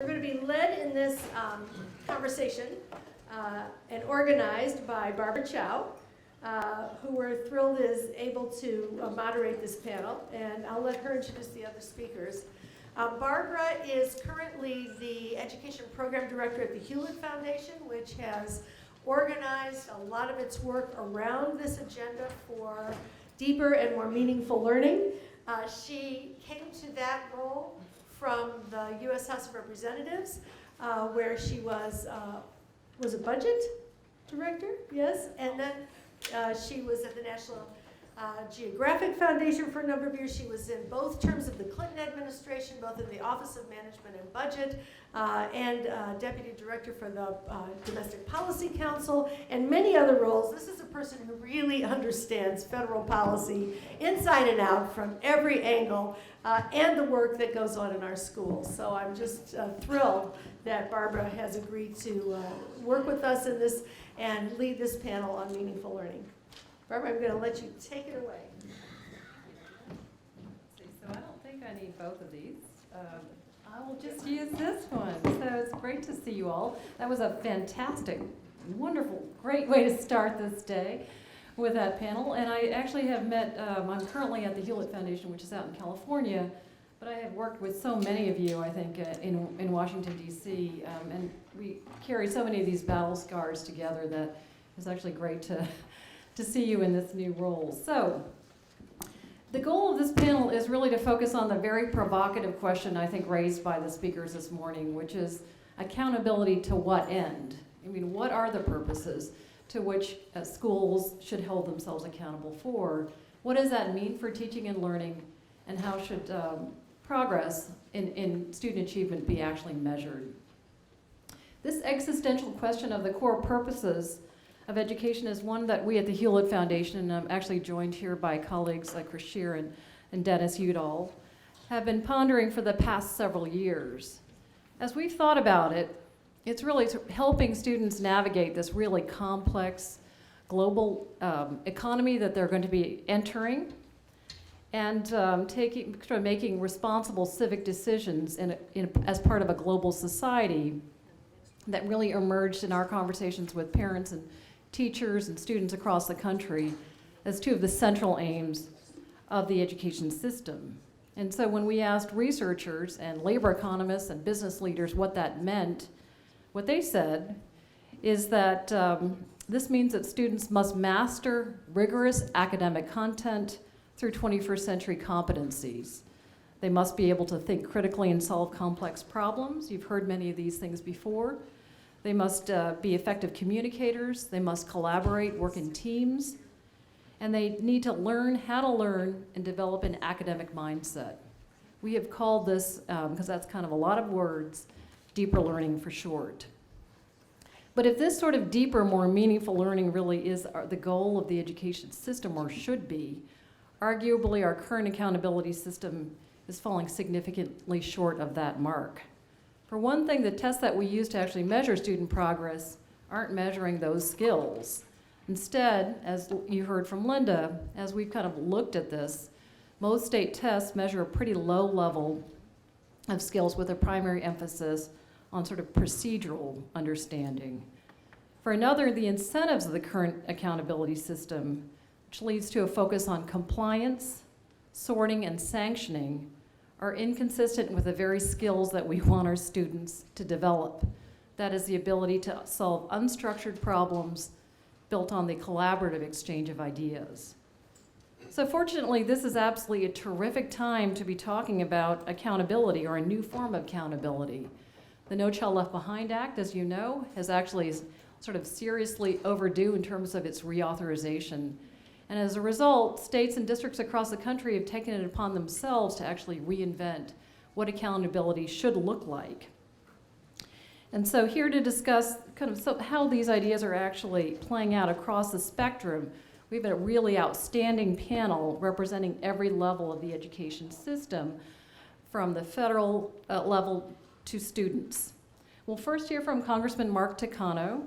We're going to be led in this conversation and organized by Barbara Chow, who we're thrilled is able to moderate this panel, and I'll let her introduce the other speakers. Barbara is currently the Education Program Director at the Hewlett Foundation, which has organized a lot of its work around this agenda for deeper and more meaningful learning. She came to that role from the U.S. House of Representatives, where she was a budget director, yes, and then she was at the National Geographic Foundation for a number of years. She was in both terms of the Clinton administration, both in the Office of Management and Budget, and Deputy Director for the Domestic Policy Council, and many other roles. This is a person who really understands federal policy inside and out from every angle, and the work that goes on in our schools. So I'm just thrilled that Barbara has agreed to work with us in this and lead this panel on meaningful learning. Barbara, I'm going to let you take it away. So I don't think I need both of these. I will just use this one. So it's great to see you all. That was a fantastic, wonderful, great way to start this day with that panel. And I actually have met, I'm currently at the Hewlett Foundation, which is out in California, but I have worked with so many of you, I think, in Washington, D.C., and we carry so many of these battle scars together that it's actually great to see you in this new role. So the goal of this panel is really to focus on the very provocative question I think raised by the speakers this morning, which is accountability to what end? I mean, what are the purposes to which schools should hold themselves accountable for? What does that mean for teaching and learning, and how should progress in student achievement be actually measured? This existential question of the core purposes of education is one that we at the Hewlett Foundation, and I'm actually joined here by colleagues like Chris Shear and Dennis Udall, have been pondering for the past several years. As we've thought about it, it's really helping students navigate this really complex global economy that they're going to be entering, and making responsible civic decisions as part of a global society that really emerged in our conversations with parents and teachers and students across the country as two of the central aims of the education system. And so when we asked researchers and labor economists and business leaders what that meant, what they said is that this means that students must master rigorous academic content through 21st century competencies. They must be able to think critically and solve complex problems. You've heard many of these things before. They must be effective communicators. They must collaborate, work in teams. And they need to learn how to learn and develop an academic mindset. We have called this, because that's kind of a lot of words, deeper learning for short. But if this sort of deeper, more meaningful learning really is the goal of the education system, or should be, arguably our current accountability system is falling significantly short of that mark. For one thing, the tests that we use to actually measure student progress aren't measuring those skills. Instead, as you heard from Linda, as we've kind of looked at this, most state tests measure a pretty low level of skills with a primary emphasis on sort of procedural understanding. For another, the incentives of the current accountability system, which leads to a focus on compliance, sorting, and sanctioning, are inconsistent with the very skills that we want our students to develop. That is the ability to solve unstructured problems built on the collaborative exchange of ideas. So fortunately, this is absolutely a terrific time to be talking about accountability, or a new form of accountability. The No Child Left Behind Act, as you know, has actually sort of seriously overdue in terms of its reauthorization. And as a result, states and districts across the country have taken it upon themselves to actually reinvent what accountability should look like. And so here to discuss kind of how these ideas are actually playing out across the spectrum, we have a really outstanding panel representing every level of the education system, from the federal level to students. We'll first hear from Congressman Mark Takano.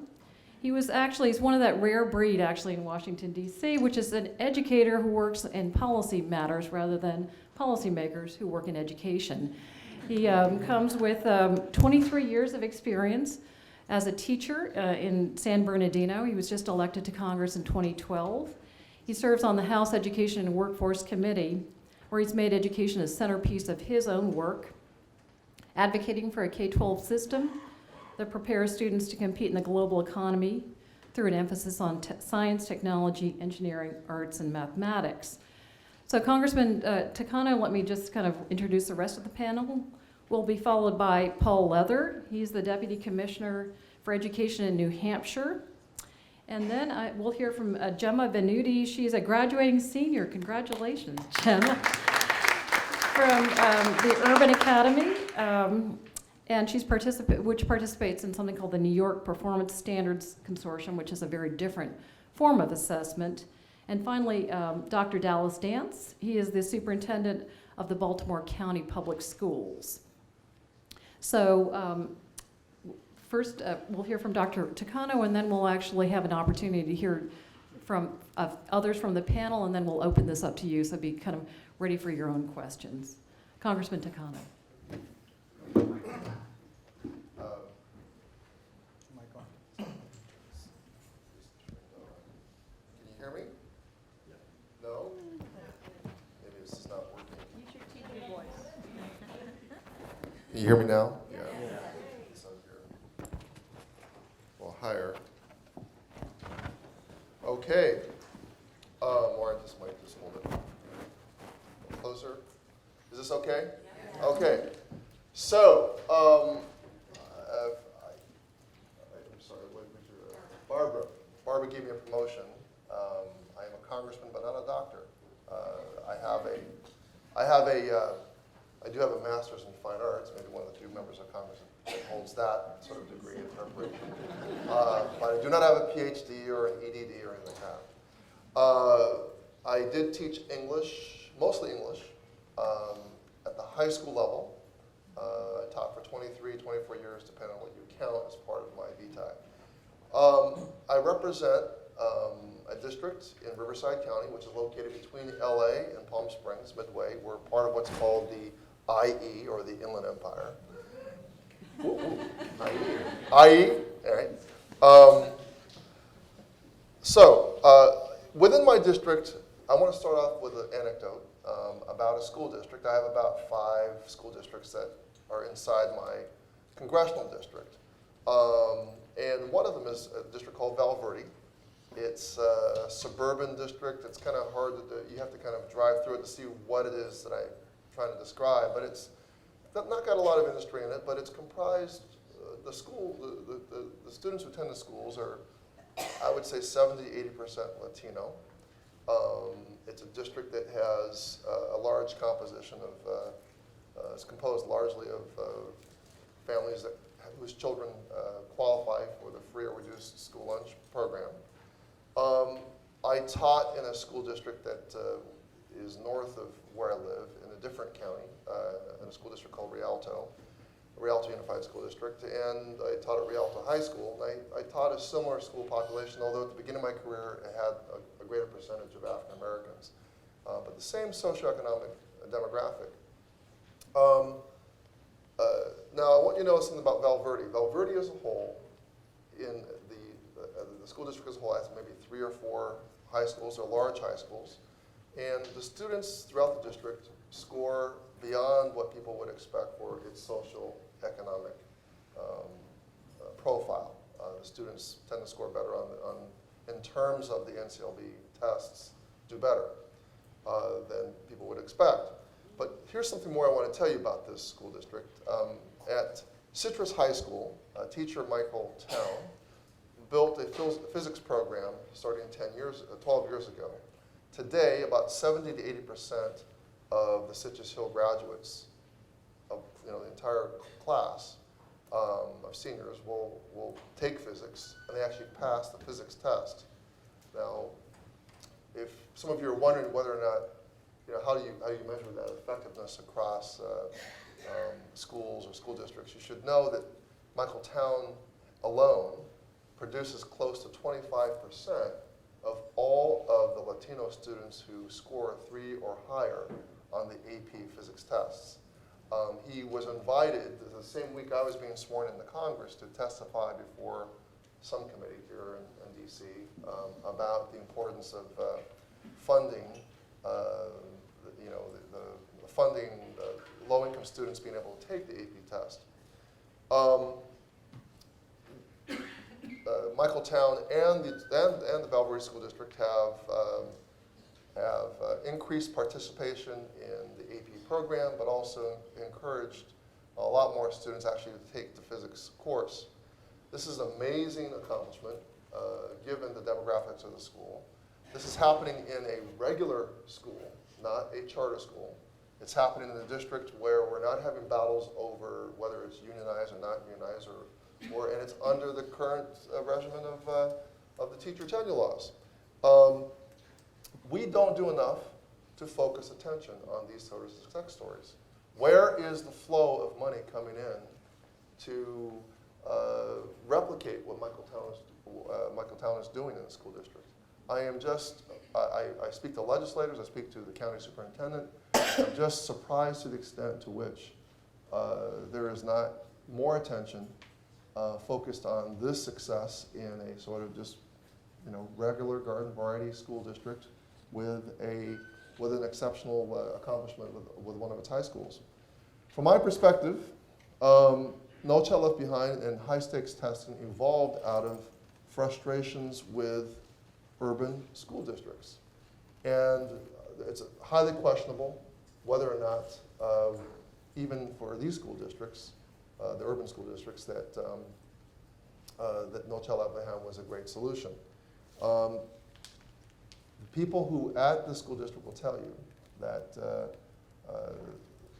He's one of that rare breed actually in Washington, D.C., which is an educator who works in policy matters rather than policymakers who work in education. He comes with 23 years of experience as a teacher in San Bernardino. He was just elected to Congress in 2012. He serves on the House Education and Workforce Committee, where he's made education a centerpiece of his own work, advocating for a K-12 system that prepares students to compete in the global economy through an emphasis on science, technology, engineering, arts, and mathematics. So Congressman Takano, let me just kind of introduce the rest of the panel. We'll be followed by Paul Leather. He's the Deputy Commissioner for Education in New Hampshire. And then we'll hear from Gemma Venuti. She's a graduating senior. Congratulations, Gemma. From the Urban Academy, and which participates in something called the New York Performance Standards Consortium, which is a very different form of assessment. And finally, Dr. Dallas Dance. He is the superintendent of the Baltimore County Public Schools. So first, we'll hear from Dr. Takano, and then we'll actually have an opportunity to hear from others from the panel, and then we'll open this up to you, so be kind of ready for your own questions. Congressman Takano. Can you hear me? No? Maybe this is not working. Use your TV voice. Can you hear me now? Yeah. Sounds good. Well, higher. Okay. Or I just might just hold it closer. Is this okay? Yeah. Okay. So, I'm sorry, what did you, Barbara. Barbara gave me a promotion. I am a congressman, but not a doctor. I do have a master's in fine arts, maybe one of the few members of Congress that holds that sort of degree in interpretation. But I do not have a PhD or an EDD or anything like that. I did teach English, mostly English, at the high school level. I taught for 23, 24 years, depending on what you count as part of my VTAC. I represent a district in Riverside County, which is located between LA and Palm Springs, Midway. We're part of what's called the IE, or the Inland Empire. IE, all right. Within my district, I want to start off with an anecdote about a school district. I have about 5 school districts that are inside my congressional district. And one of them is a district called Val Verde. It's a suburban district. It's kind of hard to do. You have to kind of drive through it to see what it is that I'm trying to describe. But it's not got a lot of industry in it, but it's comprised, the students who attend the schools are, I would say, 70 to 80% Latino. It's a district that has a large composition of, it's composed largely of families whose children qualify for the free or reduced school lunch program. I taught in a school district that is north of where I live, in a different county, in a school district called Rialto Unified School District, and I taught at Rialto High School. And I taught a similar school population, although at the beginning of my career it had a greater percentage of African Americans, but the same socioeconomic demographic. Now, I want you to know something about Val Verde. Val Verde as a whole, in the school district as a whole, has maybe 3 or 4 high schools, or large high schools, and the students throughout the district score beyond what people would expect for its social economic profile. The students tend to score better in terms of the NCLB tests, do better than people would expect. But here's something more I want to tell you about this school district. At Citrus High School, teacher Michael Chow built a physics program starting 12 years ago. Today, about 70 to 80% of the Citrus Hill graduates, of the entire class of seniors, will take physics, and they actually pass the physics test. Now, if some of you are wondering whether or not, how do you measure that effectiveness across schools or school districts, you should know that Michaeltown alone produces close to 25% of all of the Latino students who score 3 or higher on the AP physics tests. He was invited the same week I was being sworn into Congress to testify before some committee here in DC about the importance of funding, funding low-income students being able to take the AP test. Michaeltown and the Valverde School District have increased participation in the AP program, but also encouraged a lot more students actually to take the physics course. This is an amazing accomplishment given the demographics of the school. This is happening in a regular school, not a charter school. It's happening in a district where we're not having battles over whether it's unionized or not unionized, and it's under the current regimen of the teacher tenure laws. We don't do enough to focus attention on these sort of success stories. Where is the flow of money coming in to replicate what Michaeltown is doing in the school district? I speak to legislators, I speak to the county superintendent. I'm just surprised to the extent to which there is not more attention focused on this success in a sort of just, regular garden variety school district with an exceptional accomplishment with one of its high schools. From my perspective, No Child Left Behind and high-stakes testing evolved out of frustrations with urban school districts. And it's highly questionable whether or not, even for these school districts, the urban school districts, that No Child Left Behind was a great solution. People who at the school district will tell you that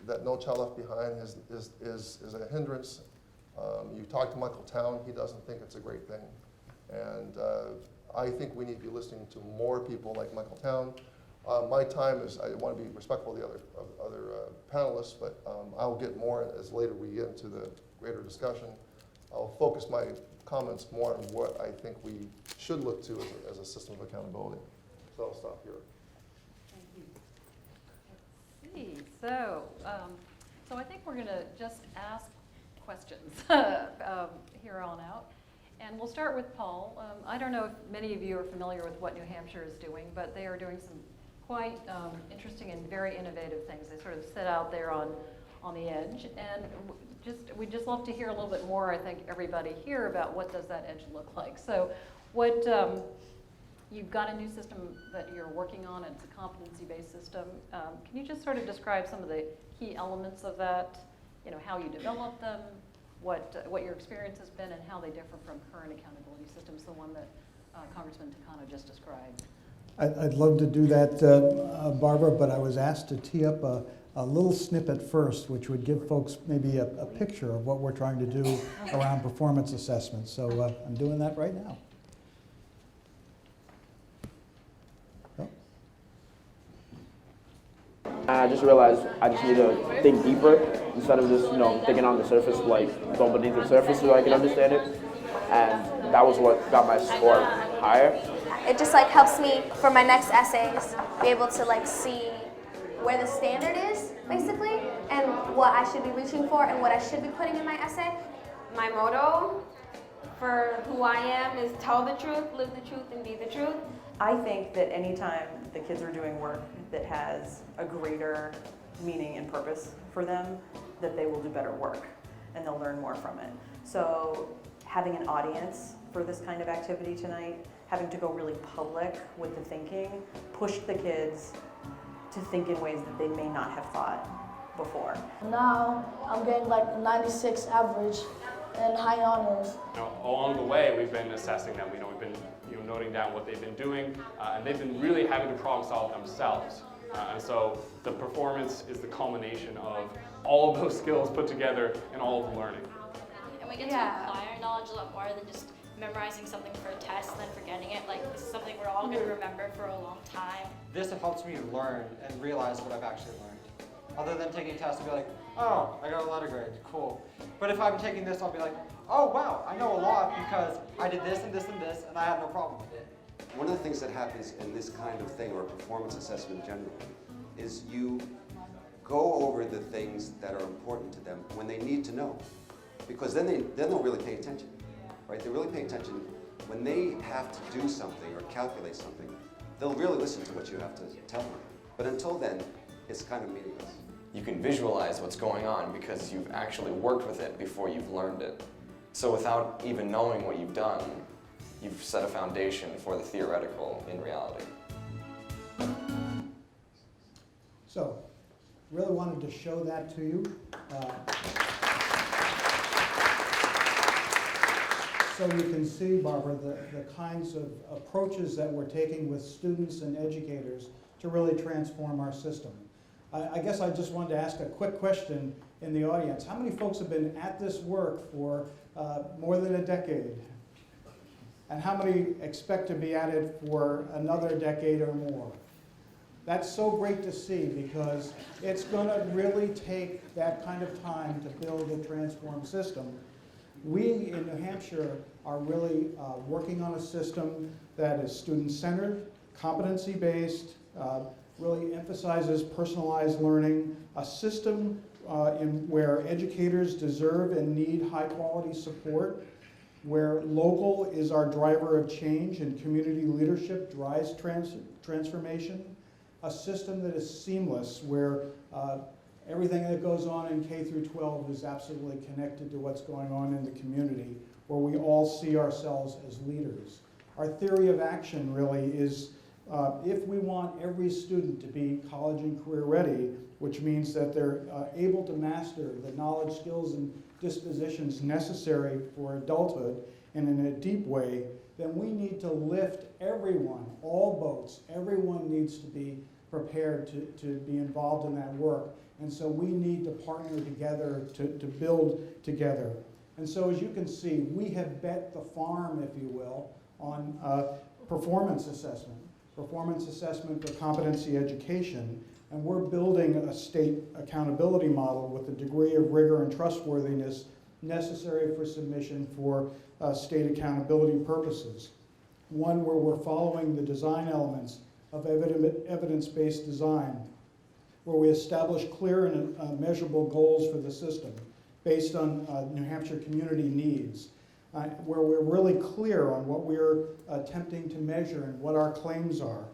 that No Child Left Behind is a hindrance. You talk to Michaeltown, he doesn't think it's a great thing. And I think we need to be listening to more people like Michaeltown. My time is, I want to be respectful of the other panelists, but I'll get more as later we get into the greater discussion. I'll focus my comments more on what I think we should look to as a system of accountability. So I'll stop here. Thank you. Let's see. So I think we're going to just ask questions here on out. And we'll start with Paul. I don't know if many of you are familiar with what New Hampshire is doing, but they are doing some quite interesting and very innovative things. They sort of sit out there on the edge. And we'd just love to hear a little bit more, I think, everybody here about what does that edge look like. So what you've got a new system that you're working on. It's a competency-based system. Can you just sort of describe some of the key elements of that, how you develop them, what your experience has been, and how they differ from current accountability systems, the one that Congressman Takano just described? I'd love to do that, Barbara, but I was asked to tee up a little snippet first, which would give folks maybe a picture of what we're trying to do around performance assessments. So I'm doing that right now. I just realized I just need to think deeper instead of just, thinking on the surface, like go beneath the surface so I can understand it. And that was what got my score higher. It just helps me for my next essays be able to see where the standard is basically and what I should be reaching for and what I should be putting in my essay. My motto for who I am is tell the truth, live the truth, and be the truth. I think that anytime the kids are doing work that has a greater meaning and purpose for them, that they will do better work and they'll learn more from it. So having an audience for this kind of activity tonight, having to go really public with the thinking, pushed the kids to think in ways that they may not have thought before. Now I'm getting a 96 average and high honors. Along the way, we've been assessing them. We've been noting down what they've been doing, and they've been really having to problem solve themselves. And so the performance is the culmination of all of those skills put together and all of the learning. And we get to apply our knowledge a lot more than just memorizing something for a test and then forgetting it. This is something we're all going to remember for a long time. This helps me learn and realize what I've actually learned. Other than taking tests and be like, oh, I got a letter grade, cool. But if I'm taking this, I'll be like, oh wow, I know a lot because I did this and this and this and I had no problem with it. One of the things that happens in this kind of thing, or performance assessment generally, is you go over the things that are important to them when they need to know. Because then they'll really pay attention, right? They really pay attention when they have to do something or calculate something. They'll really listen to what you have to tell them. But until then, it's kind of meaningless. You can visualize what's going on because you've actually worked with it before you've learned it. So without even knowing what you've done, you've set a foundation for the theoretical in reality. So, really wanted to show that to you. So you can see, Barbara, the kinds of approaches that we're taking with students and educators to really transform our system. I guess I just wanted to ask a quick question in the audience. How many folks have been at this work for more than a decade? And how many expect to be at it for another decade or more? That's so great to see because it's going to really take that kind of time to build a transformed system. We in New Hampshire are really working on a system that is student-centered, competency-based, really emphasizes personalized learning, a system where educators deserve and need high-quality support, where local is our driver of change and community leadership drives transformation, a system that is seamless, where everything that goes on in K through 12 is absolutely connected to what's going on in the community, where we all see ourselves as leaders. Our theory of action really is if we want every student to be college and career ready, which means that they're able to master the knowledge, skills, and dispositions necessary for adulthood and in a deep way, then we need to lift everyone, all boats. Everyone needs to be prepared to be involved in that work. And so we need to partner together to build together. And so as you can see, we have bet the farm, if you will, on performance assessment for competency education. And we're building a state accountability model with a degree of rigor and trustworthiness necessary for submission for state accountability purposes. One where we're following the design elements of evidence-based design, where we establish clear and measurable goals for the system based on New Hampshire community needs, where we're really clear on what we're attempting to measure and what our claims are,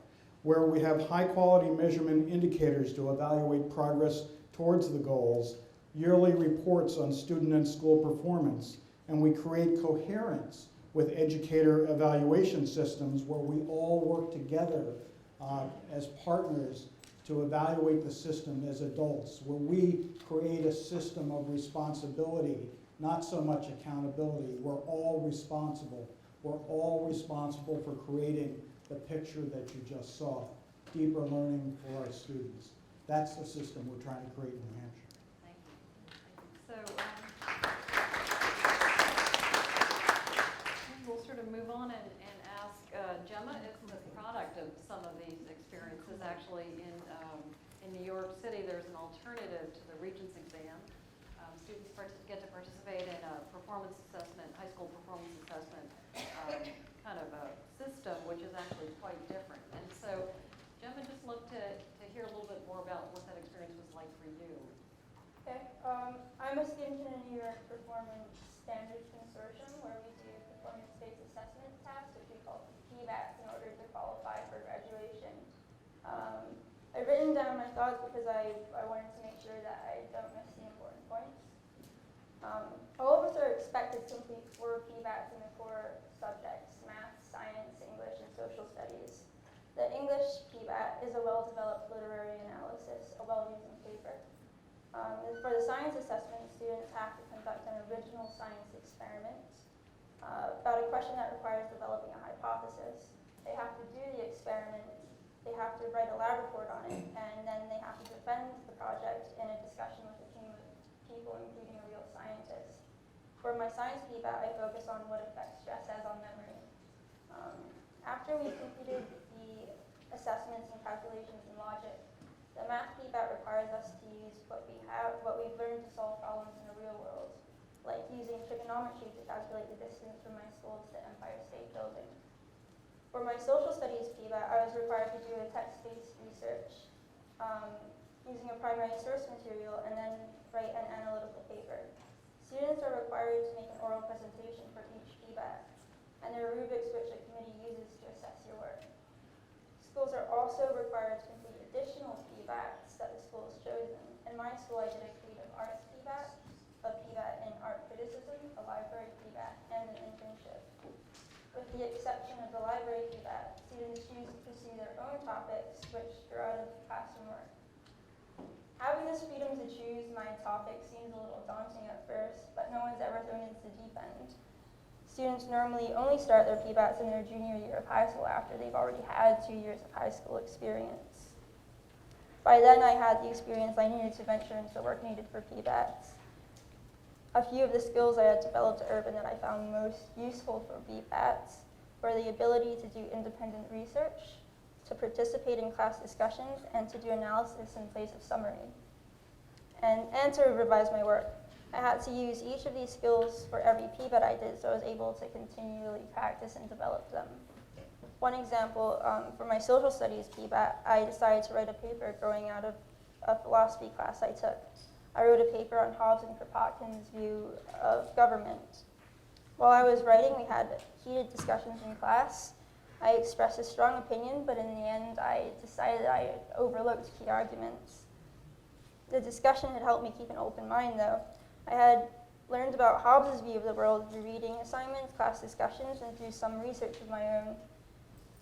where we have high-quality measurement indicators to evaluate progress towards the goals, yearly reports on student and school performance, and we create coherence with educator evaluation systems where we all work together as partners to evaluate the system as adults, where we create a system of responsibility, not so much accountability. We're all responsible. We're all responsible for creating the picture that you just saw, deeper learning for our students. That's the system we're trying to create in New Hampshire. Thank you. So we'll sort of move on and ask Gemma if the product of some of these experiences actually in New York City, there's an alternative to the Regents exam. Students get to participate in a performance assessment, high school performance assessment kind of a system, which is actually quite different. And so Gemma just looked to hear a little bit more about what that experience was like for you. Okay, I'm a student in the York Performance Standards Consortium, where we do performance-based assessment tasks, which we call PBATs, in order to qualify for graduation. I've written down my thoughts because I wanted to make sure that I don't miss the important points. All of us are expected to complete 4 PBATs in the core subjects: math, science, English, and social studies. The English PBAT is a well-developed literary analysis, a well-reasoned paper. For the science assessment, students have to conduct an original science experiment about a question that requires developing a hypothesis. They have to do the experiment, they have to write a lab report on it, and then they have to defend the project in a discussion with a team of people, including a real scientist. For my science PBAT, I focus on what effect stress has on memory. After we completed the assessments and calculations and logic, the math PBAT requires us to use what we've learned to solve problems in the real world, like using trigonometry to calculate the distance from my school to the Empire State Building. For my social studies PBAT, I was required to do a text-based research. using a primary source material, and then write an analytical paper. Students are required to make an oral presentation for each PBAT, and there are rubrics which a committee uses to assess your work. Schools are also required to complete additional PBATs that the school has chosen. In my school, I did a creative arts PBAT, a PBAT in art criticism, a library PBAT, and an internship. With the exception of the library PBAT, students choose to pursue their own topics which grow out of classroom work. Having this freedom to choose my topic seems a little daunting at first, but no one's ever thrown into the deep end. Students normally only start their PBATs in their junior year of high school after they've already had 2 years of high school experience. By then, I had the experience I needed to venture into the work needed for PBATs. A few of the skills I had developed at Urban that I found most useful for PBATs were the ability to do independent research, to participate in class discussions, and to do analysis in place of summary, and to revise my work. I had to use each of these skills for every PBAT I did, so I was able to continually practice and develop them. One example, for my social studies PBAT, I decided to write a paper growing out of a philosophy class I took. I wrote a paper on Hobbes and Kropotkin's view of government. While I was writing, we had heated discussions in class. I expressed a strong opinion, but in the end, I decided I had overlooked key arguments. The discussion had helped me keep an open mind, though. I had learned about Hobbes' view of the world through reading assignments, class discussions, and through some research of my own.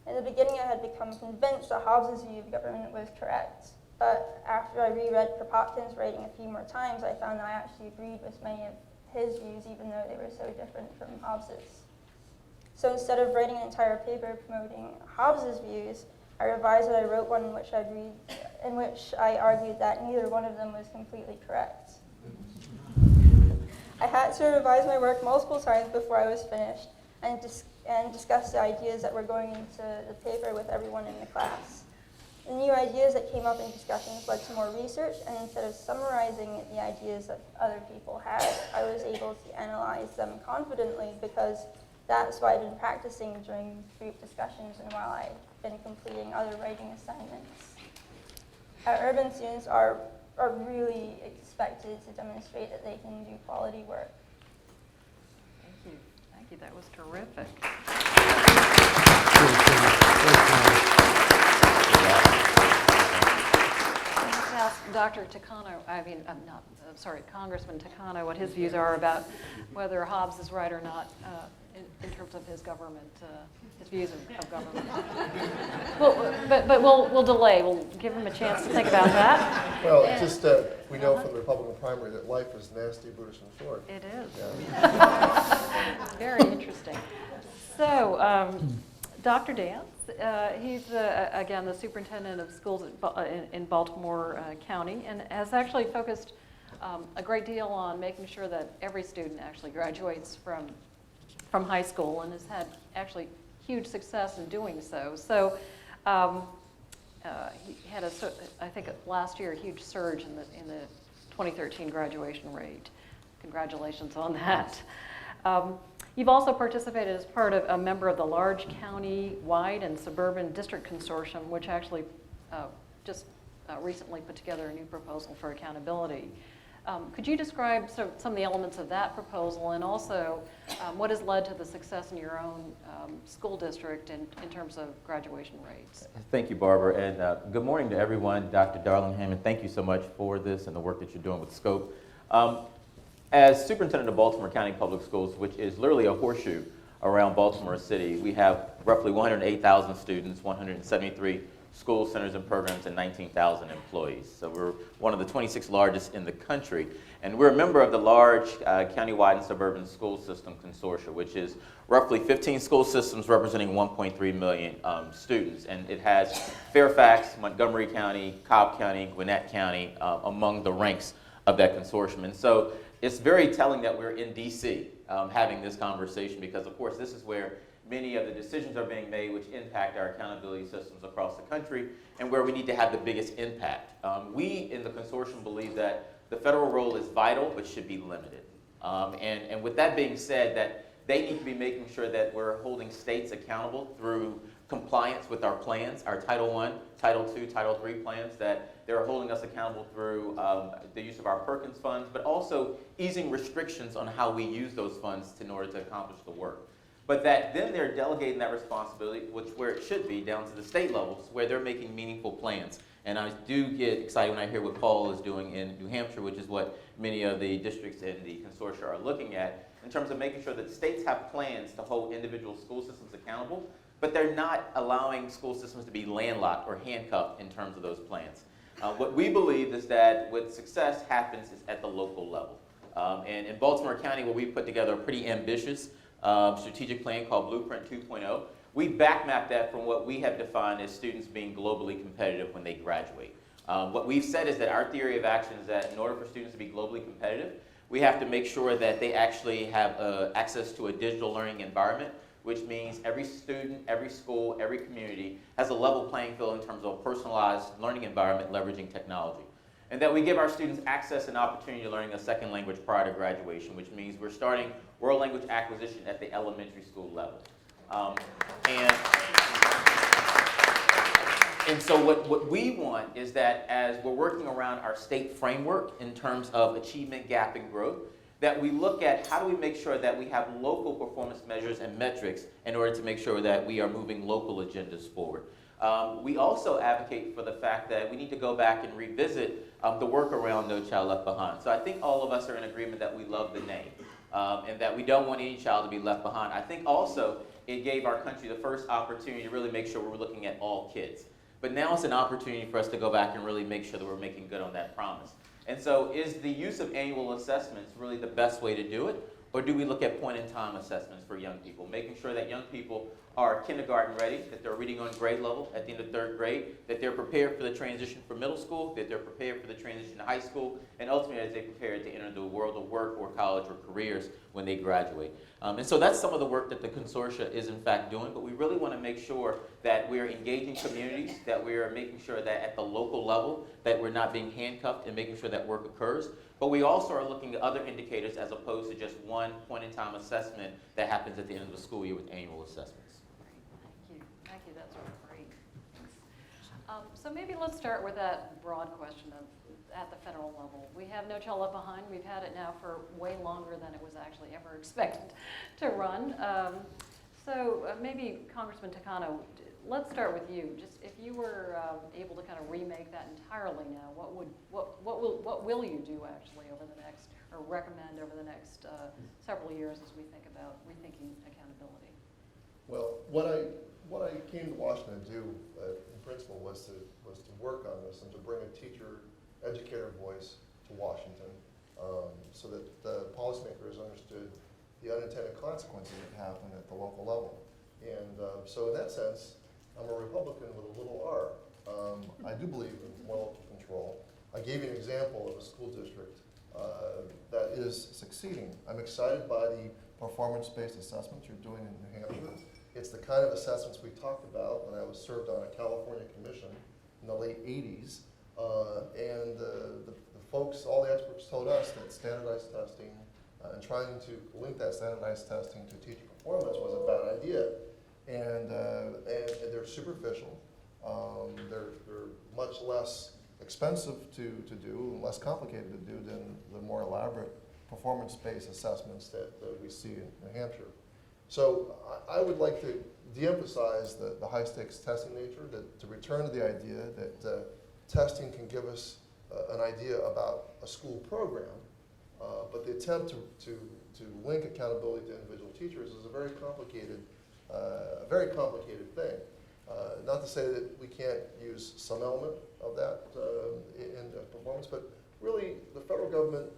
In the beginning, I had become convinced that Hobbes' view of government was correct. But after I reread Kropotkin's writing a few more times, I found that I actually agreed with many of his views, even though they were so different from Hobbes's. So instead of writing an entire paper promoting Hobbes's views, I revised it. I wrote one in which I argued that neither one of them was completely correct. I had to revise my work multiple times before I was finished and discuss the ideas that were going into the paper with everyone in the class. The new ideas that came up in discussions led to more research, and instead of summarizing the ideas that other people had, I was able to analyze them confidently because that's what I'd been practicing during group discussions and while I'd been completing other writing assignments. At Urban, students are really expected to demonstrate that they can do quality work. Thank you. Thank you. That was terrific. Let's ask Dr. Takano, Congressman Takano, what his views are about whether Hobbes is right or not in terms of his government, his views of government. But we'll delay. We'll give him a chance to think about that. Well, just we know from the Republican primary that life is nasty, brutish, and short. It is. Yeah. Very interesting. So, Dr. Dance, he's, again, the superintendent of schools in Baltimore County, and has actually focused a great deal on making sure that every student actually graduates from high school, and has had actually huge success in doing so. So he had I think last year, a huge surge in the 2013 graduation rate. Congratulations on that. You've also participated as part of a member of the large county-wide and suburban district consortium, which actually just recently put together a new proposal for accountability. Could you describe some of the elements of that proposal, and also what has led to the success in your own school district in terms of graduation rates? Thank you, Barbara, and good morning to everyone. Dr. Darlingham, and thank you so much for this and the work that you're doing with SCOPE. As superintendent of Baltimore County Public Schools, which is literally a horseshoe around Baltimore City, we have roughly 108,000 students, 173 school centers and programs, and 19,000 employees. So we're one of the 26 largest in the country. And we're a member of the large countywide and suburban school system consortium, which is roughly 15 school systems representing 1.3 million students. And it has Fairfax, Montgomery County, Cobb County, Gwinnett County among the ranks of that consortium. And so it's very telling that we're in DC having this conversation, because of course this is where many of the decisions are being made which impact our accountability systems across the country, and where we need to have the biggest impact. We in the consortium believe that the federal role is vital but should be limited. And with that being said, that they need to be making sure that we're holding states accountable through compliance with our plans, our Title I, Title II, Title III plans, that they're holding us accountable through the use of our Perkins funds, but also easing restrictions on how we use those funds in order to accomplish the work. But that then they're delegating that responsibility, where it should be, down to the state levels, where they're making meaningful plans. And I do get excited when I hear what Paul is doing in New Hampshire, which is what many of the districts in the consortia are looking at, in terms of making sure that states have plans to hold individual school systems accountable, but they're not allowing school systems to be landlocked or handcuffed in terms of those plans. What we believe is that what success happens is at the local level. And in Baltimore County, where we put together a pretty ambitious strategic plan called Blueprint 2.0, we backmap that from what we have defined as students being globally competitive when they graduate. What we've said is that our theory of action is that in order for students to be globally competitive, we have to make sure that they actually have access to a digital learning environment, which means every student, every school, every community has a level playing field in terms of a personalized learning environment leveraging technology. And that we give our students access and opportunity to learning a second language prior to graduation, which means we're starting world language acquisition at the elementary school level. And so what we want is that as we're working around our state framework in terms of achievement gap and growth, that we look at how do we make sure that we have local performance measures and metrics in order to make sure that we are moving local agendas forward. We also advocate for the fact that we need to go back and revisit the work around No Child Left Behind. So I think all of us are in agreement that we love the name and that we don't want any child to be left behind. I think also it gave our country the first opportunity to really make sure we're looking at all kids. But now it's an opportunity for us to go back and really make sure that we're making good on that promise. And so is the use of annual assessments really the best way to do it? Or do we look at point-in-time assessments for young people, making sure that young people are kindergarten ready, that they're reading on grade level at the end of 3rd grade, that they're prepared for the transition from middle school, that they're prepared for the transition to high school, and ultimately as they prepare to enter the world of work or college or careers when they graduate. And so that's some of the work that the consortia is in fact doing, but we really want to make sure that we're engaging communities, that we're making sure that at the local level that we're not being handcuffed and making sure that work occurs. But we also are looking at other indicators as opposed to just one point-in-time assessment that happens at the end of the school year with annual assessments. Thank you, that's great. So maybe let's start with that broad question of at the federal level. We have No Child Left Behind. We've had it now for way longer than it was actually ever expected to run. Maybe Congressman Takano, let's start with you. Just if you were able to kind of remake that entirely now, what will you do actually over the next, or recommend over the next several years as we think about rethinking accountability? Well, what I came to Washington to do in principle was to work on this and to bring a teacher-educator voice to Washington so that the policymakers understood the unintended consequences that happen at the local level. And so in that sense, I'm a Republican with a little r. I do believe in more local control. I gave you an example of a school district that is succeeding. I'm excited by the performance-based assessments you're doing in New Hampshire. It's the kind of assessments we talked about when I was served on a California commission in the late 80s. And the folks, all the experts told us that standardized testing and trying to link that standardized testing to teacher performance was a bad idea. And they're superficial. They're much less expensive to do and less complicated to do than the more elaborate performance-based assessments that we see in New Hampshire. So I would like to de-emphasize the high-stakes testing nature, to return to the idea that testing can give us an idea about a school program, but the attempt to link accountability to individual teachers is a very complicated thing. Not to say that we can't use some element of that in performance, but really the federal government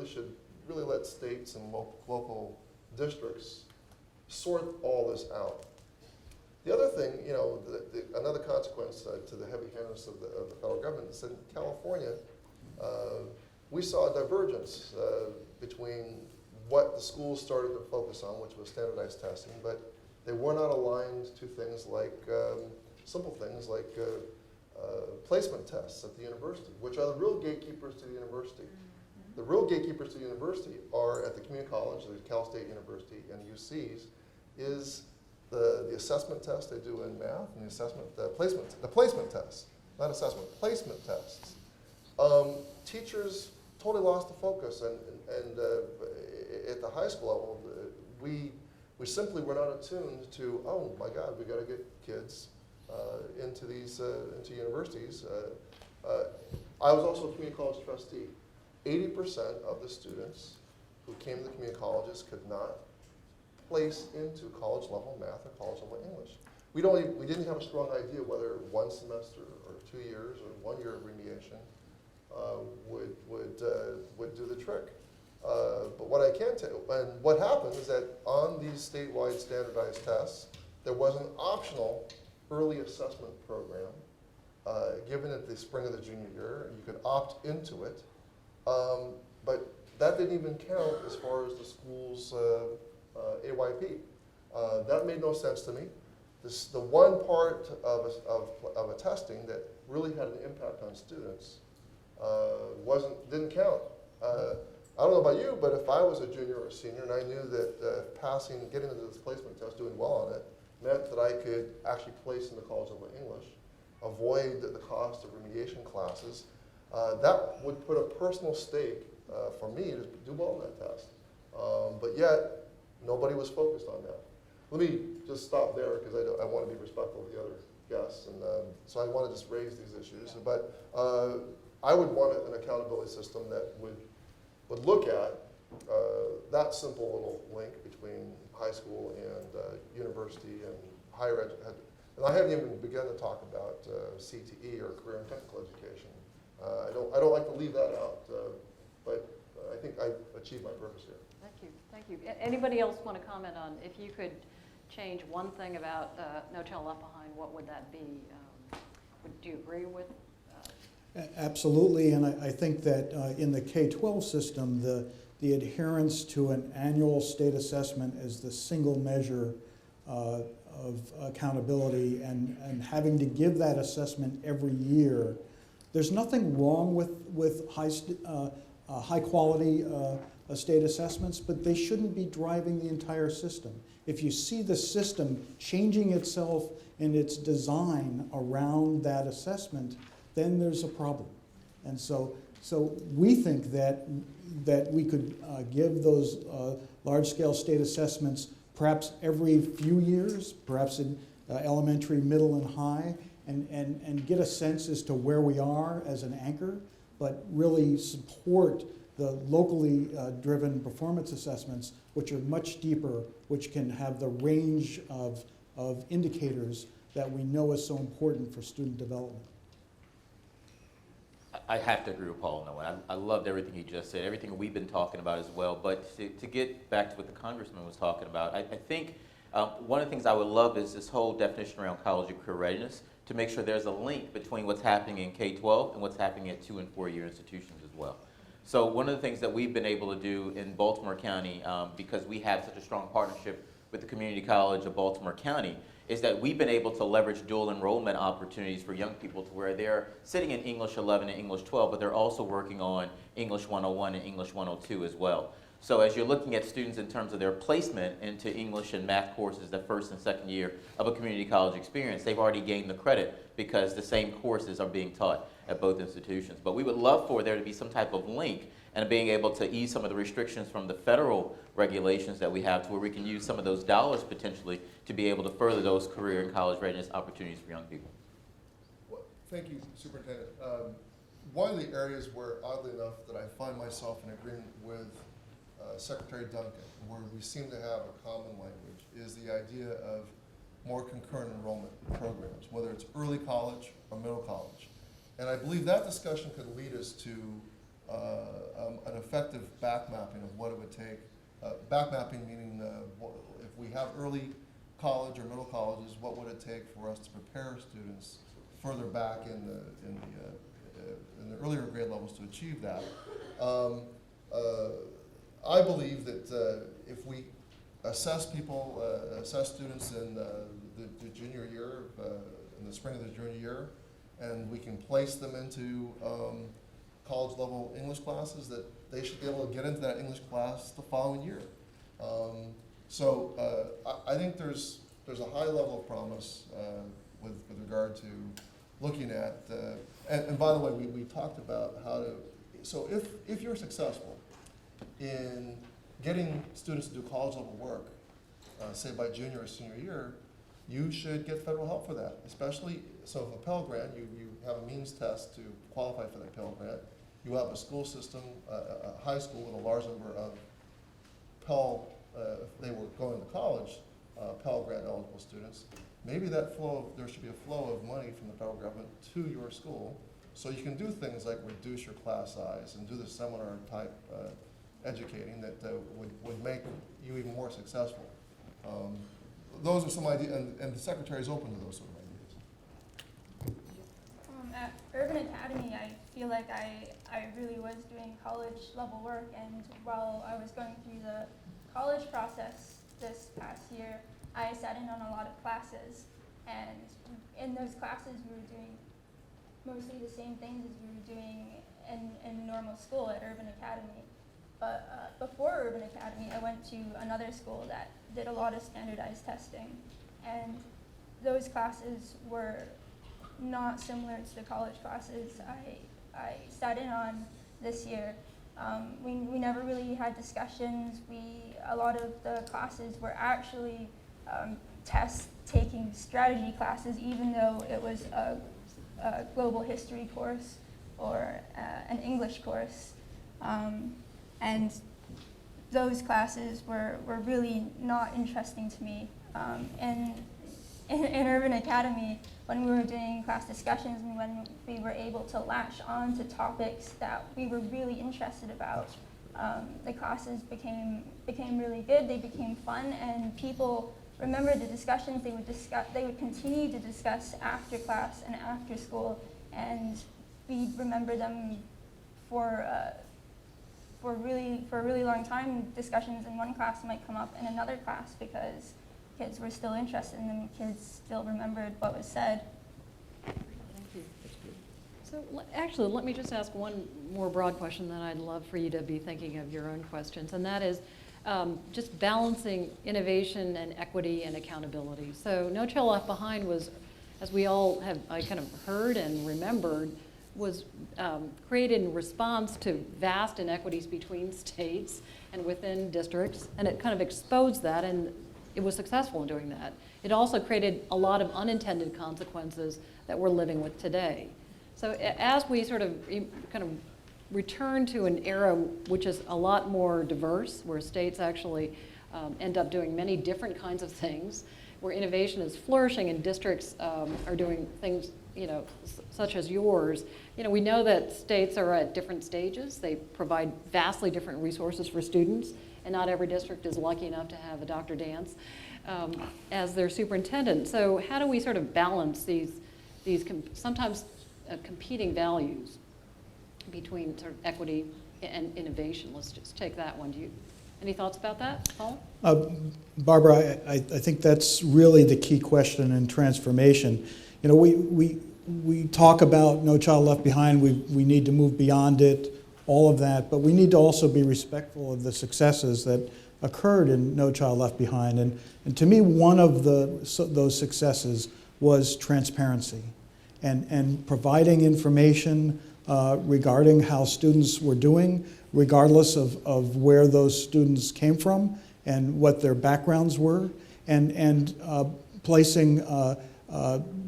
should let states and local districts sort all this out. The other thing, another consequence to the heavy-handedness of the federal government is that in California, we saw a divergence between what the schools started to focus on, which was standardized testing, but they were not aligned to things like, simple things like placement tests at the university, which are the real gatekeepers to the university. The real gatekeepers to the university are at the community college, the Cal State University and UCs, is the assessment test they do in math and the placement tests, not assessment, placement tests. Teachers totally lost the focus, and at the high school level, we simply were not attuned to, oh my God, we got to get kids into universities. I was also a community college trustee. 80% of the students who came to the community colleges could not place into college level math or college level English. We didn't have a strong idea whether 1 semester or 2 years or 1 year of remediation would do the trick. But what I can tell you, and what happened is that on these statewide standardized tests, there was an optional early assessment program given at the spring of the junior year, and you could opt into it. But that didn't even count as far as the school's AYP. That made no sense to me. The one part of a testing that really had an impact on students didn't count. I don't know about you, but if I was a junior or a senior and I knew that getting into this placement test, doing well on it, meant that I could actually place in the college level English, avoid the cost of remediation classes, that would put a personal stake for me to do well on that test. But yet, nobody was focused on that. Let me just stop there because I want to be respectful of the other guests, and so I want to just raise these issues. But I would want an accountability system that would look at that simple little link between high school and university and higher education. And I haven't even begun to talk about CTE or career and technical education. I don't like to leave that out, but I think I achieved my purpose here. Thank you, thank you. Anybody else want to comment on if you could change one thing about No Child Left Behind, what would that be? Do you agree with? Absolutely, and I think that in the K-12 system, the adherence to an annual state assessment as the single measure of accountability and having to give that assessment every year. There's nothing wrong with high quality state assessments, but they shouldn't be driving the entire system. If you see the system changing itself in its design around that assessment, then there's a problem. And so we think that we could give those large-scale state assessments perhaps every few years, perhaps in elementary, middle, and high, and get a sense as to where we are as an anchor, but really support the locally driven performance assessments, which are much deeper, which can have the range of indicators that we know is so important for student development. I have to agree with Paul on that one. I loved everything he just said, everything we've been talking about as well. But to get back to what the Congressman was talking about, I think one of the things I would love is this whole definition around college and career readiness, to make sure there's a link between what's happening in K-12 and what's happening at 2- and 4-year institutions as well. So one of the things that we've been able to do in Baltimore County, because we have such a strong partnership with the Community College of Baltimore County, is that we've been able to leverage dual enrollment opportunities for young people to where they're sitting in English 11 and English 12, but they're also working on English 101 and English 102 as well. So as you're looking at students in terms of their placement into English and math courses the first and second year of a community college experience, they've already gained the credit because the same courses are being taught at both institutions. But we would love for there to be some type of link and being able to ease some of the restrictions from the federal regulations that we have to where we can use some of those dollars potentially to be able to further those career and college readiness opportunities for young people. Well, thank you, Superintendent. One of the areas where, oddly enough, that I find myself in agreement with Secretary Duncan, where we seem to have a common language, is the idea of more concurrent enrollment programs, whether it's early college or middle college. And I believe that discussion could lead us to an effective backmapping of what it would take. Backmapping meaning if we have early college or middle colleges, what would it take for us to prepare students further back in the earlier grade levels to achieve that? I believe that if we assess students in the junior year, in the spring of the junior year, and we can place them into college level English classes, that they should be able to get into that English class the following year. I think there's there's a high level of promise with regard to looking at, and by the way, we talked about how to, so if you're successful in getting students to do college level work, say by junior or senior year, you should get federal help for that, especially, so if a Pell Grant, you have a means test to qualify for that Pell Grant, you have a school system, a high school with a large number of Pell, if they were going to college, Pell Grant eligible students, maybe that flow, there should be a flow of money from the federal government to your school, so you can do things like reduce your class size and do the seminar type educating that would make you even more successful. Those are some ideas, and the Secretary is open to those sort of ideas. At Urban Academy, I feel like I really was doing college level work, and while I was going through the college process this past year, I sat in on a lot of classes, and in those classes we were doing mostly the same things as we were doing in normal school at Urban Academy. But before Urban Academy, I went to another school that did a lot of standardized testing, and those classes were not similar to the college classes I sat in on this year. We never really had discussions. A lot of the classes were actually test-taking strategy classes, even though it was a global history course or an English course. And those classes were really not interesting to me. In Urban Academy, when we were doing class discussions and when we were able to latch on to topics that we were really interested about, the classes became really good. They became fun, and people remembered the discussions they would discuss. They would continue to discuss after class and after school, and we remember them for a really long time. Discussions in one class might come up in another class because kids were still interested in them, kids still remembered what was said. Thank you. So actually, let me just ask one more broad question that I'd love for you to be thinking of your own questions, and that is just balancing innovation and equity and accountability. So No Child Left Behind was, as we all have kind of heard and remembered, was created in response to vast inequities between states and within districts, and it kind of exposed that, and it was successful in doing that. It also created a lot of unintended consequences that we're living with today. So as we sort of kind of return to an era which is a lot more diverse, where states actually end up doing many different kinds of things, where innovation is flourishing and districts are doing things, such as yours, we know that states are at different stages. They provide vastly different resources for students, and not every district is lucky enough to have a Dr. Dance as their superintendent. So how do we sort of balance these sometimes competing values between sort of equity and innovation? Let's just take that one. Any thoughts about that, Paul? Barbara, I think that's really the key question in transformation. We talk about No Child Left Behind, we need to move beyond it, all of that, but we need to also be respectful of the successes that occurred in No Child Left Behind. And to me, one of those successes was transparency and providing information regarding how students were doing, regardless of where those students came from and what their backgrounds were, and placing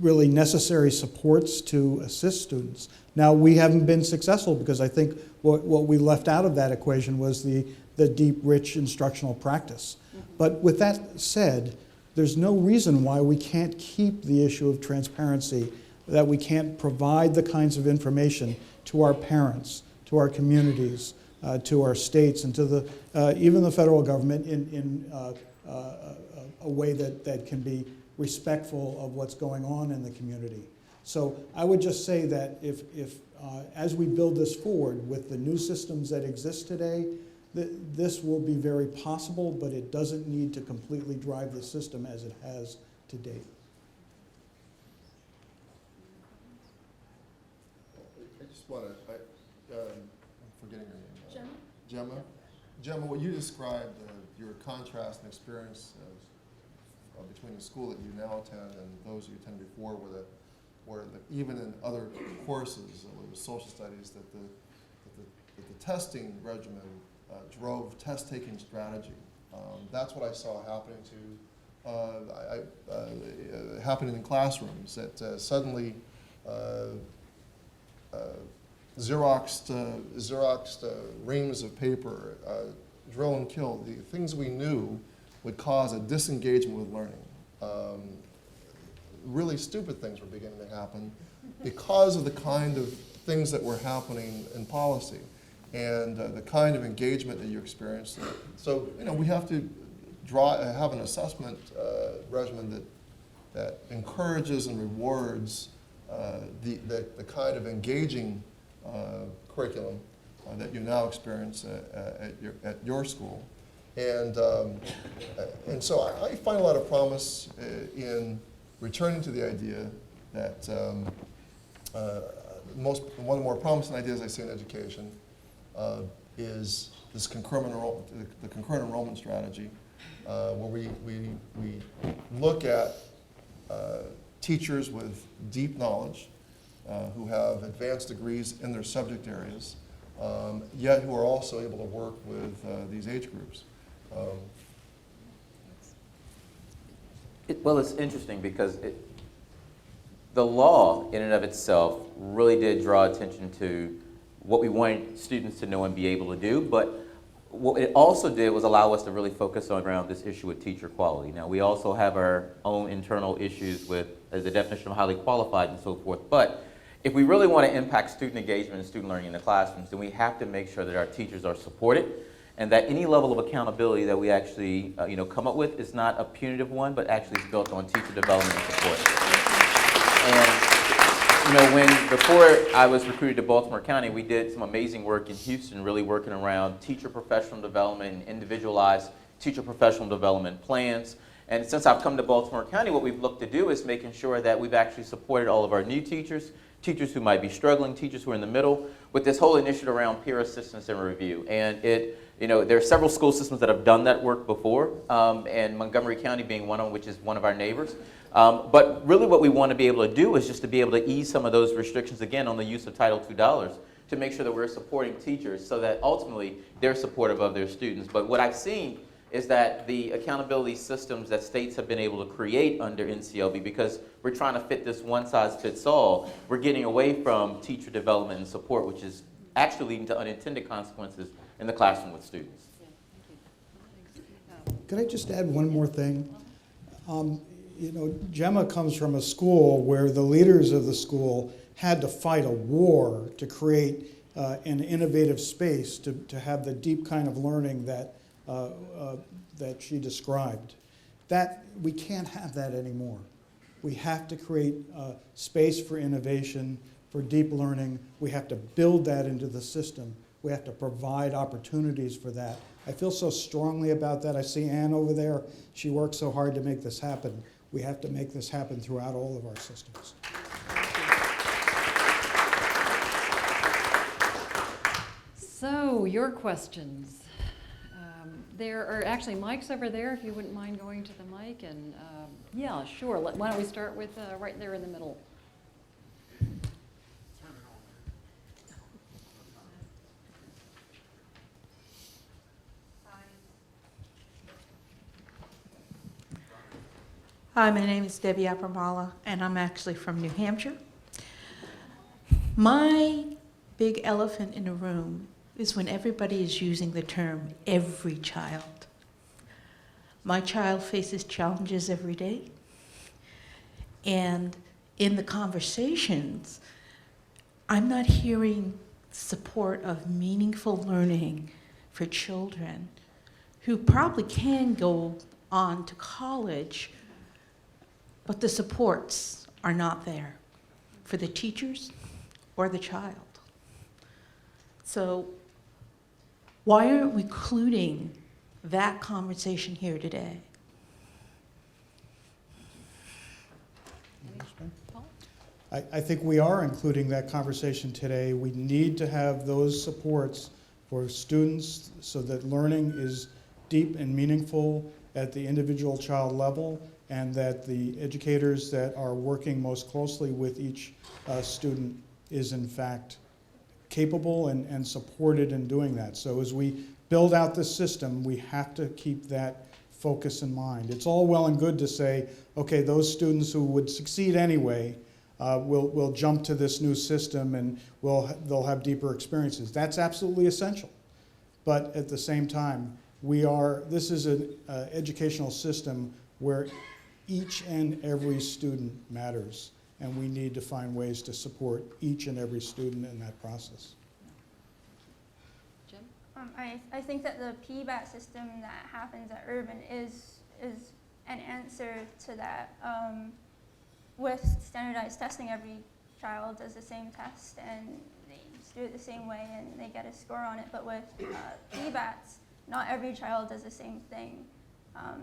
really necessary supports to assist students. Now, we haven't been successful because I think what we left out of that equation was the deep, rich instructional practice. But with that said, there's no reason why we can't keep the issue of transparency, that we can't provide the kinds of information to our parents, to our communities, to our states, and to even the federal government in a way that can be respectful of what's going on in the community. So I would just say that if as we build this forward with the new systems that exist today, this will be very possible, but it doesn't need to completely drive the system as it has to date. I just want to, I'm forgetting your name. Gemma? Gemma, what you described, your contrast and experience between the school that you now attend and those you attended before, even in other courses, whether it was social studies, that the testing regimen drove test-taking strategy. That's what I saw happening happening in classrooms, that suddenly Xeroxed reams of paper, drill and kill, the things we knew would cause a disengagement with learning. Really stupid things were beginning to happen because of the kind of things that were happening in policy and the kind of engagement that you experienced. So, we have to have an assessment regimen that encourages and rewards the kind of engaging curriculum that you now experience at your school. And so I find a lot of promise in returning to the idea that one of the more promising ideas I see in education is this concurrent enrollment, the concurrent enrollment strategy, where we look at teachers with deep knowledge, who have advanced degrees in their subject areas, yet who are also able to work with these age groups. Well, it's interesting because the law in and of itself really did draw attention to what we wanted students to know and be able to do, but what it also did was allow us to really focus on around this issue with teacher quality. Now, we also have our own internal issues with the definition of highly qualified and so forth, but if we really want to impact student engagement and student learning in the classrooms, then we have to make sure that our teachers are supported and that any level of accountability that we actually come up with is not a punitive one, but actually is built on teacher development and support. And before I was recruited to Baltimore County, we did some amazing work in Houston, really working around teacher professional development and individualized teacher professional development plans. And since I've come to Baltimore County, what we've looked to do is making sure that we've actually supported all of our new teachers, teachers who might be struggling, teachers who are in the middle, with this whole initiative around peer assistance and review. And there are several school systems that have done that work before, and Montgomery County being one of them, which is one of our neighbors. But really what we want to be able to do is just to be able to ease some of those restrictions, again, on the use of Title II dollars, to make sure that we're supporting teachers so that ultimately they're supportive of their students. But what I've seen is that the accountability systems that states have been able to create under NCLB, because we're trying to fit this one-size-fits-all, we're getting away from teacher development and support, which is actually leading to unintended consequences in the classroom with students. Could I just add one more thing? Gemma comes from a school where the leaders of the school had to fight a war to create an innovative space to have the deep kind of learning that she described. That we can't have that anymore. We have to create space for innovation, for deep learning. We have to build that into the system. We have to provide opportunities for that. I feel so strongly about that. I see Ann over there. She works so hard to make this happen. We have to make this happen throughout all of our systems. So, your questions. There are actually mics over there, if you wouldn't mind going to the mic. And yeah, sure. Why don't we start with right there in the middle. Hi, my name is Debbie Apramala, and I'm actually from New Hampshire. My big elephant in the room is when everybody is using the term every child. My child faces challenges every day, and in the conversations, I'm not hearing support of meaningful learning for children who probably can go on to college, but the supports are not there for the teachers or the child. So why aren't we including that conversation here today? I think we are including that conversation today. We need to have those supports for students so that learning is deep and meaningful at the individual child level, and that the educators that are working most closely with each student is in fact capable and supported in doing that. So as we build out this system, we have to keep that focus in mind. It's all well and good to say, okay, those students who would succeed anyway will jump to this new system and they'll have deeper experiences. That's absolutely essential. But at the same time, this is an educational system where each and every student matters, and we need to find ways to support each and every student in that process. Jim? I think that the PBAT system that happens at Urban is an answer to that. With standardized testing, every child does the same test and they just do it the same way and they get a score on it. But with PBATs, not every child does the same thing.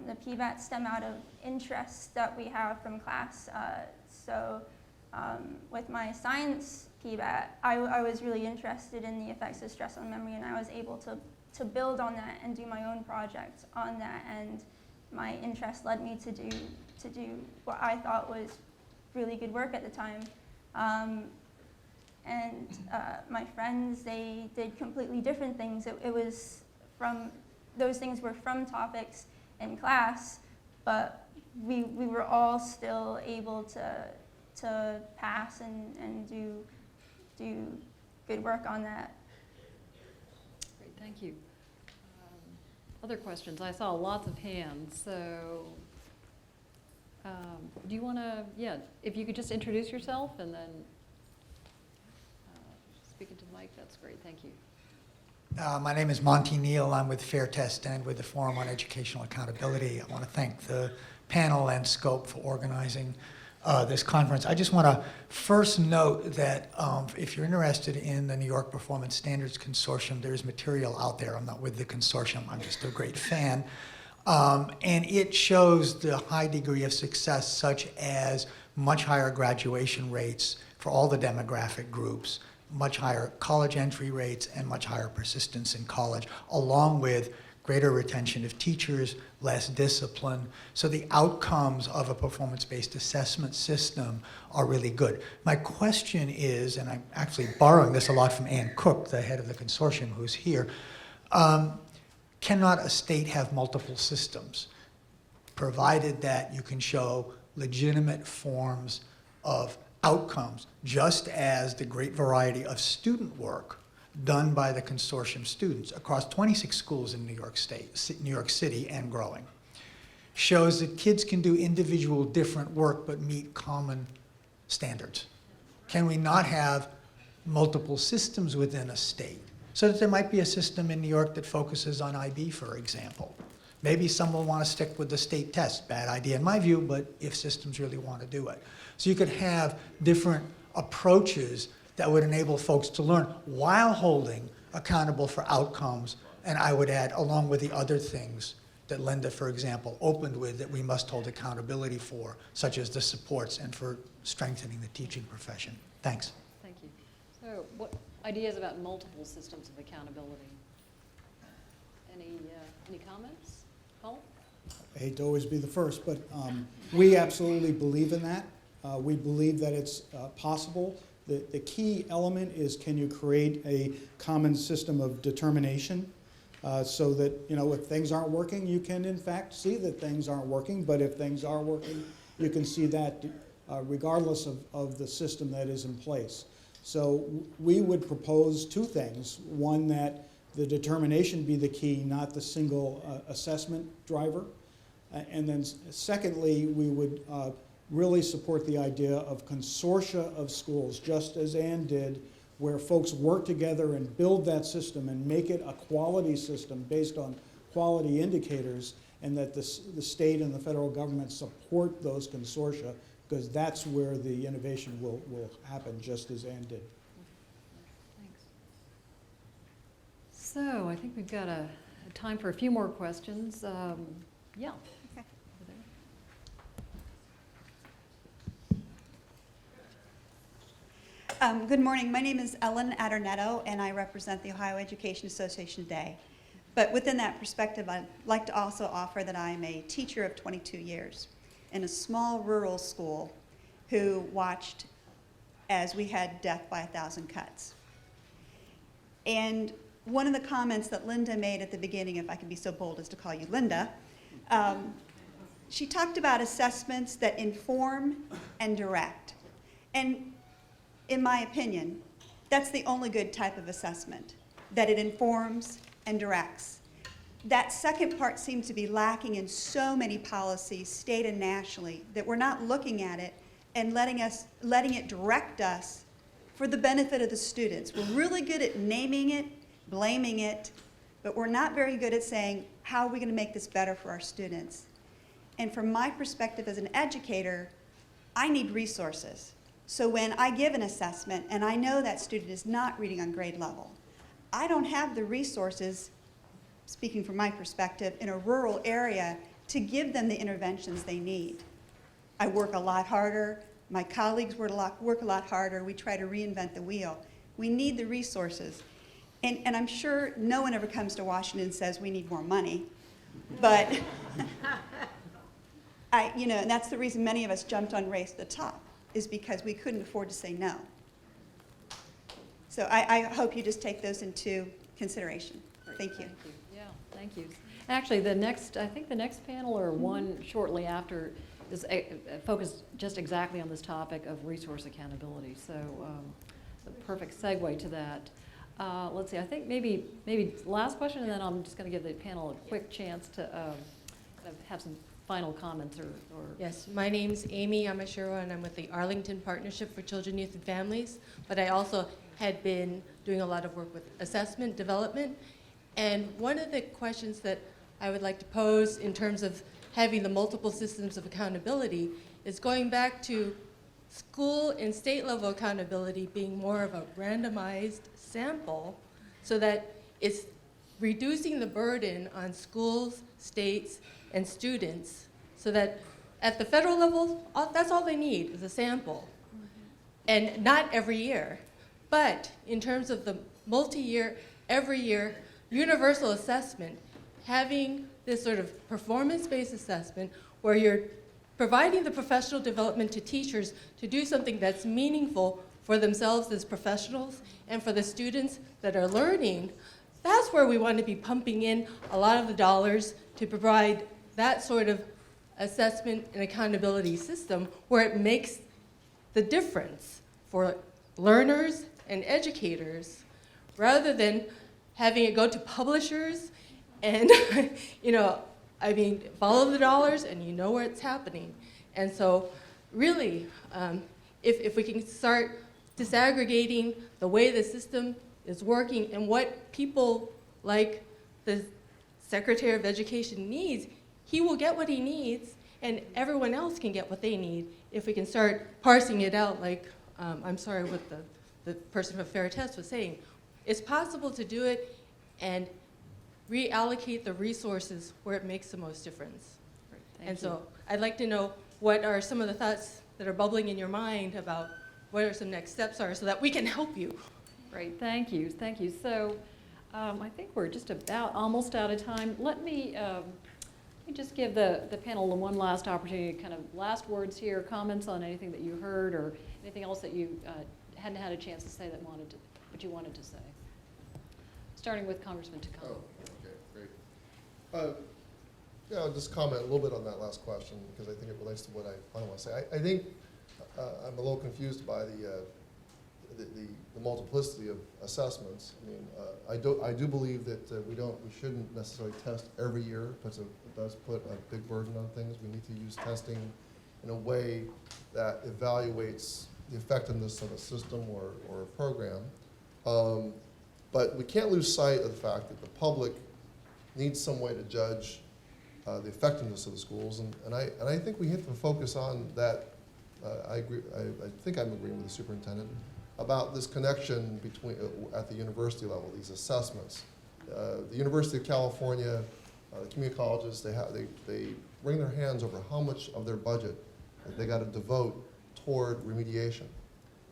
The PBATs stem out of interests that we have from class. So with my science PBAT, I was really interested in the effects of stress on memory, and I was able to build on that and do my own project on that, and my interest led me to do what I thought was really good work at the time. My friends, they did completely different things. It was from, those things were from topics in class, but we were all still able to pass and do good work on that. Great, thank you. Other questions? I saw lots of hands, so do you want to, if you could just introduce yourself and then speak into the mic, that's great, thank you. My name is Monty Neal. I'm with Fair Test and with the Forum on Educational Accountability. I want to thank the panel and Scope for organizing this conference. I just want to first note that if you're interested in the New York Performance Standards Consortium, there's material out there. I'm not with the consortium, I'm just a great fan. And it shows the high degree of success, such as much higher graduation rates for all the demographic groups, much higher college entry rates, and much higher persistence in college, along with greater retention of teachers, less discipline. So the outcomes of a performance-based assessment system are really good. My question is, and I'm actually borrowing this a lot from Ann Cook, the head of the consortium who's here, cannot a state have multiple systems, provided that you can show legitimate forms of outcomes, just as the great variety of student work done by the consortium students across 26 schools in New York City and growing, shows that kids can do individual different work but meet common standards. Can we not have multiple systems within a state? So that there might be a system in New York that focuses on IB, for example. Maybe some will want to stick with the state test. Bad idea in my view, but if systems really want to do it. So you could have different approaches that would enable folks to learn while holding accountable for outcomes. And I would add, along with the other things that Linda, for example, opened with, that we must hold accountability for, such as the supports and for strengthening the teaching profession. Thanks. Thank you. So what ideas about multiple systems of accountability? Any comments? Paul? I hate to always be the first, but we absolutely believe in that. We believe that it's possible. The key element is, can you create a common system of determination so that, if things aren't working, you can in fact see that things aren't working, but if things are working, you can see that regardless of the system that is in place. So we would propose two things. One, that the determination be the key, not the single assessment driver. And then secondly, we would really support the idea of consortia of schools, just as Ann did, where folks work together and build that system and make it a quality system based on quality indicators, and that the state and the federal government support those consortia, because that's where the innovation will happen, just as Ann did. Thanks. So I think we've got a time for a few more questions. Yeah. Okay. Good morning. My name is Ellen Adornetto, and I represent the Ohio Education Association today. But within that perspective, I'd like to also offer that I'm a teacher of 22 years in a small rural school who watched as we had death by 1,000 cuts. And one of the comments that Linda made at the beginning, if I can be so bold as to call you Linda, she talked about assessments that inform and direct. And in my opinion, that's the only good type of assessment, that it informs and directs. That second part seems to be lacking in so many policies, state and nationally, that we're not looking at it and letting it direct us for the benefit of the students. We're really good at naming it, blaming it, but we're not very good at saying, how are we going to make this better for our students? And from my perspective as an educator, I need resources. So when I give an assessment and I know that student is not reading on grade level, I don't have the resources, speaking from my perspective, in a rural area to give them the interventions they need. I work a lot harder. My colleagues work a lot harder. We try to reinvent the wheel. We need the resources. And I'm sure no one ever comes to Washington and says we need more money. But and that's the reason many of us jumped on Race to the Top, is because we couldn't afford to say no. So I hope you just take those into consideration. Thank you. Yeah, thank you. Actually, I think the next panel or one shortly after is focused just exactly on this topic of resource accountability. So the perfect segue to that. Let's see, I think maybe last question, and then I'm just going to give the panel a quick chance to have some final comments or. Yes, my name's Amy Yamashiro, and I'm with the Arlington Partnership for Children, Youth, and Families. But I also had been doing a lot of work with assessment development. And one of the questions that I would like to pose in terms of having the multiple systems of accountability is going back to school and state level accountability being more of a randomized sample, so that it's reducing the burden on schools, states, and students, so that at the federal level, that's all they need is a sample. And not every year. But in terms of the multi-year, every year, universal assessment, having this sort of performance-based assessment where you're providing the professional development to teachers to do something that's meaningful for themselves as professionals and for the students that are learning, that's where we want to be pumping in a lot of the dollars to provide that sort of assessment and accountability system where it makes the difference for learners and educators, rather than having it go to publishers and, follow the dollars and you know where it's happening. And so really, if we can start disaggregating the way the system is working and what people like the Secretary of Education needs, he will get what he needs and everyone else can get what they need if we can start parsing it out like, what the person from Fair Test was saying. It's possible to do it and reallocate the resources where it makes the most difference. And so I'd like to know what are some of the thoughts that are bubbling in your mind about what are some next steps are so that we can help you. Great, thank you. So I think we're just about almost out of time. Let me just give the panel one last opportunity, kind of last words here, comments on anything that you heard or anything else that you hadn't had a chance to say what you wanted to say. Starting with Congressman Takano. Oh, okay, great. I'll just comment a little bit on that last question because I think it relates to what I want to say. I think I'm a little confused by the multiplicity of assessments. I do believe that we shouldn't necessarily test every year. It does put a big burden on things. We need to use testing in a way that evaluates the effectiveness of a system or a program. But we can't lose sight of the fact that the public needs some way to judge the effectiveness of the schools, and I think we have to focus on that. I agree. I think I'm agreeing with the superintendent about this connection between at the university level, these assessments. The University of California, the community colleges, they wring their hands over how much of their budget that they got to devote toward remediation.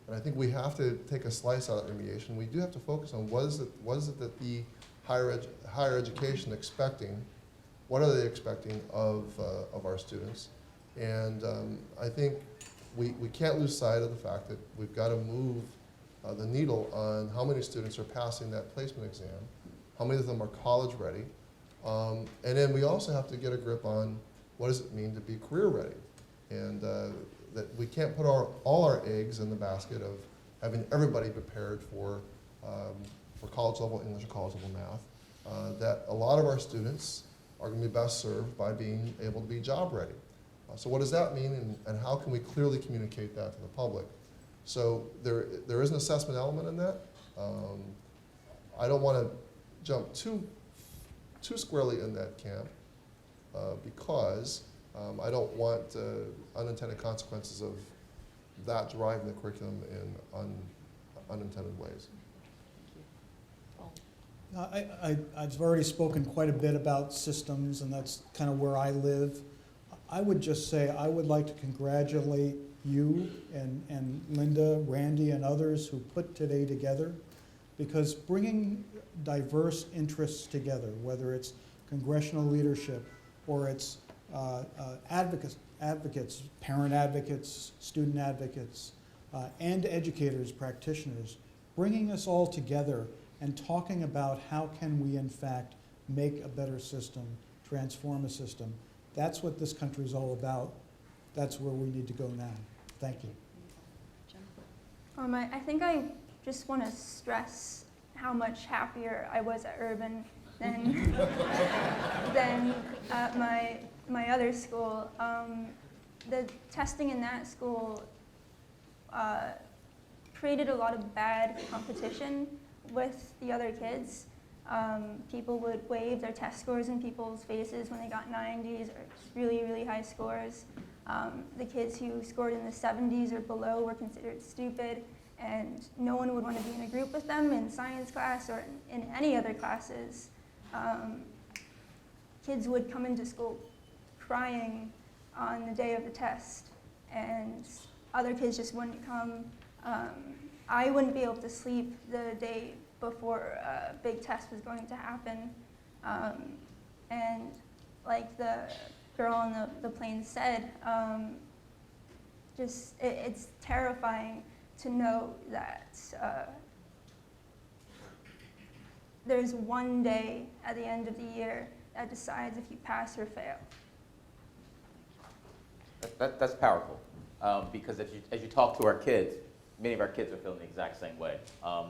And I think we have to take a slice out of remediation. We do have to focus on what is it that the higher education expecting? What are they expecting of our students? And I think we can't lose sight of the fact that we've got to move the needle on how many students are passing that placement exam, how many of them are college ready, and then we also have to get a grip on what does it mean to be career ready, and that we can't put all our eggs in the basket of having everybody prepared for college level English or college level math. That a lot of our students are going to be best served by being able to be job ready. So what does that mean, and how can we clearly communicate that to the public? So there is an assessment element in that. I don't want to jump too squarely in that camp because I don't want unintended consequences of that driving the curriculum in unintended ways. I've already spoken quite a bit about systems, and that's kind of where I live. I would just say I would like to congratulate you and Linda, Randy, and others who put today together, because bringing diverse interests together, whether it's congressional leadership or it's advocates, parent advocates, student advocates, and educators, practitioners, bringing us all together and talking about how can we in fact make a better system, transform a system. That's what this country is all about. That's where we need to go now. Thank you. I think I just want to stress how much happier I was at Urban than at my other school. The testing in that school created a lot of bad competition with the other kids. People would wave their test scores in people's faces when they got 90s or really, really high scores. The kids who scored in the 70s or below were considered stupid, and no one would want to be in a group with them in science class or in any other classes. Kids would come into school crying on the day of the test, and other kids just wouldn't come. I wouldn't be able to sleep the day before a big test was going to happen. And like the girl on the plane said, it's terrifying to know that there's one day at the end of the year that decides if you pass or fail. That's powerful, because as you talk to our kids, many of our kids are feeling the exact same way,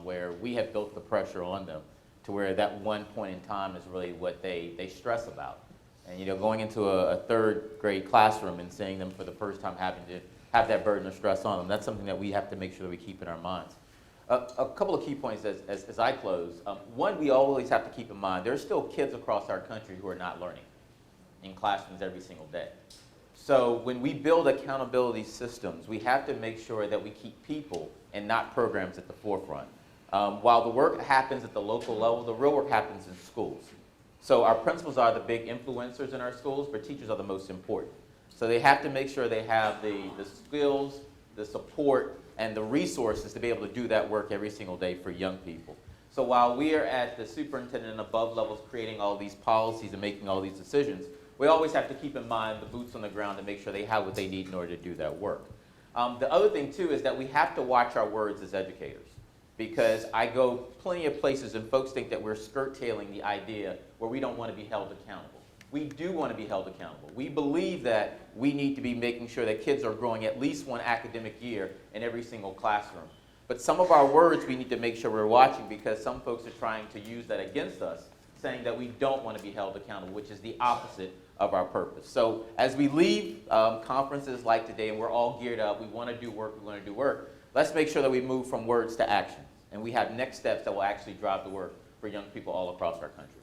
where we have built the pressure on them to where that one point in time is really what they stress about. And going into a third grade classroom and seeing them for the first time having to have that burden of stress on them, that's something that we have to make sure that we keep in our minds. A couple of key points as I close. One, we always have to keep in mind, there's still kids across our country who are not learning in classrooms every single day. So when we build accountability systems, we have to make sure that we keep people and not programs at the forefront. While the work happens at the local level, the real work happens in schools. So our principals are the big influencers in our schools, but teachers are the most important. So they have to make sure they have the skills, the support, and the resources to be able to do that work every single day for young people. So while we are at the superintendent and above levels creating all these policies and making all these decisions, we always have to keep in mind the boots on the ground to make sure they have what they need in order to do that work. The other thing, too, is that we have to watch our words as educators, because I go plenty of places and folks think that we're skirt-tailing the idea where we don't want to be held accountable. We do want to be held accountable. We believe that we need to be making sure that kids are growing at least one academic year in every single classroom. But some of our words we need to make sure we're watching, because some folks are trying to use that against us, saying that we don't want to be held accountable, which is the opposite of our purpose. So as we leave conferences like today and we're all geared up, we want to do work, let's make sure that we move from words to action. And we have next steps that will actually drive the work for young people all across our country.